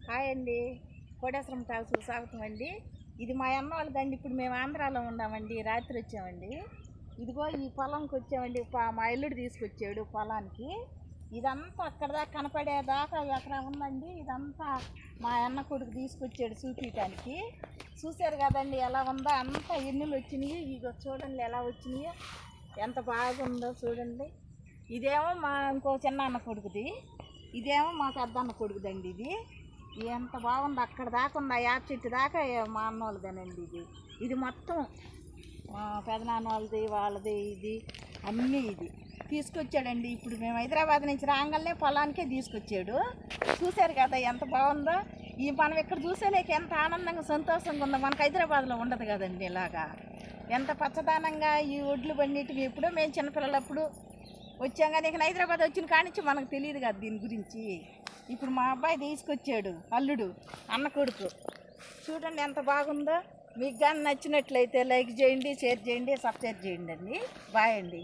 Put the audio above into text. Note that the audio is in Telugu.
హాయ్ అండి, కోటేశ్వరం టాల్స్కు స్వాగతం అండి. ఇది మా అన్న వాళ్ళదండి. ఇప్పుడు మేము ఆంధ్రాలో ఉన్నామండి, రాత్రి వచ్చామండి. ఇదిగో ఈ పొలంకి వచ్చామండి. మా ఇల్లుడు తీసుకొచ్చాడు పొలానికి. ఇదంతా అక్కడ దాకా కనపడేదాకా ఎక్కడ ఉందండి. ఇదంతా మా అన్న కొడుకు తీసుకొచ్చాడు చూపించడానికి. చూశారు కదండి ఎలా ఉందో, అంతా ఎన్నులు వచ్చినాయి. ఇదిగో చూడండి ఎలా వచ్చినాయో, ఎంత బాగుందో చూడండి. ఇదేమో మా ఇంకో చిన్న అన్న కొడుకుది, ఇదేమో మా పెద్ద అన్న కొడుకుదండి. ఇది ఎంత బాగుంది, అక్కడ దాకా ఉంది, ఆ యాప చెట్టు దాకా మా అన్న వాళ్ళదేనండి. ఇది మొత్తం మా పెదనాన్న వాళ్ళది ఇది అన్నీ ఇది తీసుకొచ్చాడండి. ఇప్పుడు మేము హైదరాబాద్ నుంచి రాగానే పొలానికే తీసుకొచ్చాడు. చూశారు కదా ఎంత బాగుందో. ఈ మనం ఇక్కడ చూసేలేక ఎంత ఆనందంగా సంతోషంగా ఉందో, మనకు హైదరాబాద్లో ఉండదు కదండి ఇలాగా. ఎంత పచ్చదనంగా ఈ ఒడ్లు బండిటివి ఎప్పుడో మేము చిన్నపిల్లలప్పుడు వచ్చాం, కానీ ఇక హైదరాబాద్ వచ్చిన కానించి మనకు తెలియదు కదా దీని గురించి. ఇప్పుడు మా అబ్బాయి తీసుకొచ్చాడు, అల్లుడు అన్న కొడుకు. చూడండి ఎంత బాగుందో. మీకు కానీ నచ్చినట్లయితే లైక్ చేయండి, షేర్ చేయండి, సబ్స్క్రైబ్ చేయండి అండి. బాయ్ అండి.